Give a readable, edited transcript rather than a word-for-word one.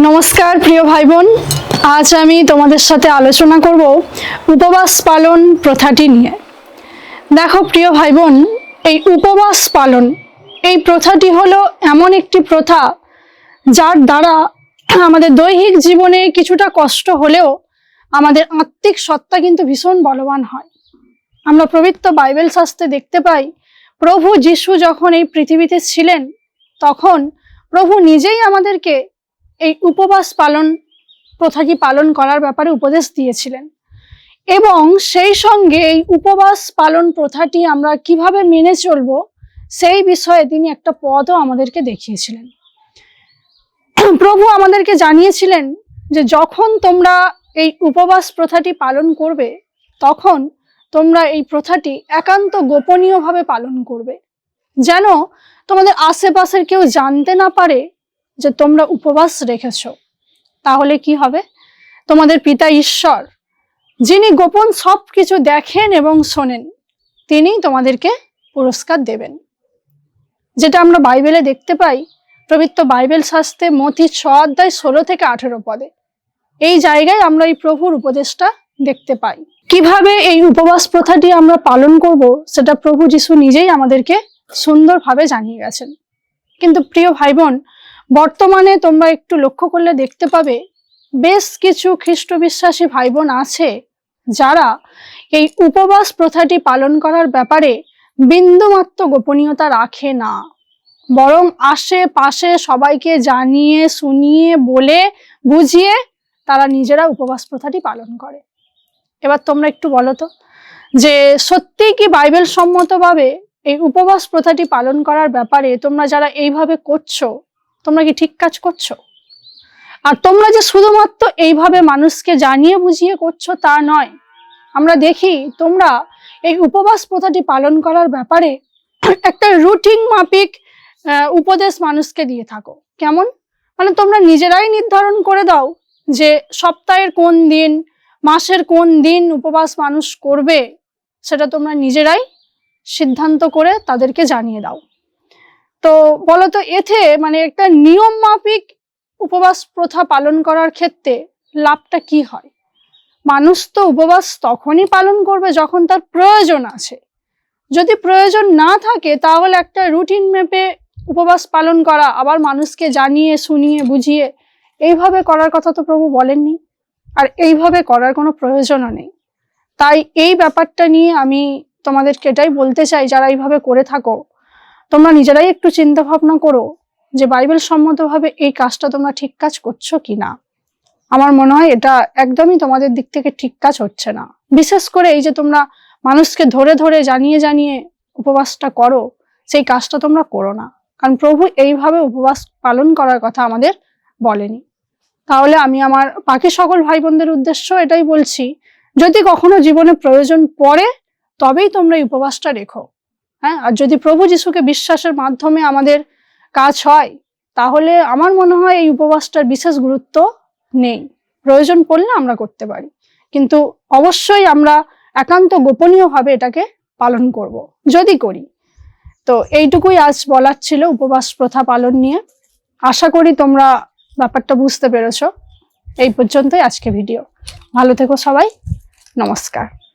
নমস্কার প্রিয় ভাই বোন, আজ আমি তোমাদের সাথে আলোচনা করব উপবাস পালন প্রথাটি নিয়ে। দেখো প্রিয় ভাই বোন, এই উপবাস পালন এই প্রথাটি হলো এমন একটি প্রথা যার দ্বারা আমাদের দৈহিক জীবনে কিছুটা কষ্ট হলেও আমাদের আত্মিক সত্তা কিন্তু ভীষণ বলবান হয়। আমরা পবিত্র বাইবেল শাস্ত্রে দেখতে পাই, প্রভু যিশু যখন এই পৃথিবীতে ছিলেন তখন প্রভু নিজেই আমাদেরকে এই উপবাস পালন প্রথাটি পালন করার ব্যাপারে উপদেশ দিয়েছিলেন এবং সেই সঙ্গে এই উপবাস পালন প্রথাটি আমরা কিভাবে মেনে চলবো সেই বিষয়ে তিনি একটা পদও আমাদেরকে দেখিয়েছিলেন। প্রভু আমাদেরকে জানিয়েছিলেন যে যখন তোমরা এই উপবাস প্রথাটি পালন করবে তখন তোমরা এই প্রথাটি একান্ত গোপনীয়ভাবে পালন করবে, যেন তোমাদের আশেপাশের কেউ জানতে না পারে যে তোমরা উপবাস রেখেছ। তাহলে কি হবে? তোমাদের পিতা ঈশ্বর, যিনি গোপন সব কিছু দেখেন এবং শোনেন, তিনি তোমাদেরকে পুরস্কার দেবেন। যেটা আমরা বাইবেলে দেখতে পাই, পবিত্র বাইবেল শাস্ত্রে মথি 6:16-18 পদে। এই জায়গায় আমরা এই প্রভুর উপদেশটা দেখতে পাই। কিভাবে এই উপবাস প্রথাটি আমরা পালন করব সেটা প্রভু যিশু নিজেই আমাদেরকে সুন্দরভাবে জানিয়ে গেছেন। কিন্তু প্রিয় ভাই বোন, বর্তমানে তোমরা একটু লক্ষ্য করলে দেখতে পাবে বেশ কিছু খ্রিস্ট বিশ্বাসী ভাই বোন আছে যারা এই উপবাস প্রথাটি পালন করার ব্যাপারে বিন্দুমাত্র গোপনীয়তা রাখে না, বরং আশেপাশে সবাইকে জানিয়ে শুনিয়ে বলে বুঝিয়ে তারা নিজেরা উপবাস প্রথাটি পালন করে। এবার তোমরা একটু বলো তো, যে সত্যিই কি বাইবেল সম্মতভাবে এই উপবাস প্রথাটি পালন করার ব্যাপারে তোমরা যারা এইভাবে করছো, তোমরা কি ঠিক কাজ করছো? আর তোমরা যে শুধুমাত্র এইভাবে মানুষকে জানিয়ে বুঝিয়ে করছো তা নয়, আমরা দেখি তোমরা এই উপবাস প্রথাটি পালন করার ব্যাপারে একটা রুটিন মাফিক উপদেশ মানুষকে দিয়ে থাকো। কেমন? মানে তোমরা নিজেরাই নির্ধারণ করে দাও যে সপ্তাহের কোন দিন, মাসের কোন দিন উপবাস মানুষ করবে, সেটা তোমরা নিজেরাই সিদ্ধান্ত করে তাদেরকে জানিয়ে দাও। তো বলতো, এতে মানে একটা নিয়ম মাফিক উপবাস প্রথা পালন করার ক্ষেত্রে লাভটা কি হয়? মানুষ তো উপবাস তখনই পালন করবে যখন তার প্রয়োজন আছে। যদি প্রয়োজন না থাকে তাহলে একটা রুটিন মেপে উপবাস পালন করা, আবার মানুষকে জানিয়ে শুনিয়ে বুঝিয়ে এইভাবে করার কথা তো প্রভু বলেননি, আর এইভাবে করার কোনো প্রয়োজনও নেই। তাই এই ব্যাপারটা নিয়ে আমি তোমাদেরকে এটাই বলতে চাই, যারা এইভাবে করে থাকো তোমরা নিজেরাই একটু চিন্তা ভাবনা করো যে বাইবেল সম্মতভাবে এই কাজটা তোমরা ঠিক কাজ করছো কিনা। আমার মনে হয় এটা একদমই তোমাদের দিক থেকে ঠিক কাজ হচ্ছে না। বিশেষ করে এই যে তোমরা মানুষকে ধরে ধরে জানিয়ে জানিয়ে উপবাসটা করো, সেই কাজটা তোমরা করো না, কারণ প্রভু এইভাবে উপবাস পালন করার কথা আমাদের বলেনি। তাহলে আমি আমার বাকি সকল ভাই বোনদের উদ্দেশ্য এটাই বলছি, যদি কখনো জীবনে প্রয়োজন পড়ে তবেই তোমরা এই উপবাসটা রেখো। হ্যাঁ, আর যদি প্রভু যিশুকে বিশ্বাসের মাধ্যমে আমাদের কাজ হয় তাহলে আমার মনে হয় এই উপবাসটার বিশেষ গুরুত্ব নেই। প্রয়োজন পড়লে আমরা করতে পারি, কিন্তু অবশ্যই আমরা একান্ত গোপনীয়ভাবে এটাকে পালন করব যদি করি। তো এইটুকুই আজ বলার ছিল উপবাস প্রথা পালন নিয়ে। আশা করি তোমরা ব্যাপারটা বুঝতে পেরেছো। এই পর্যন্তই আজকে ভিডিও। ভালো থেকো সবাই, নমস্কার।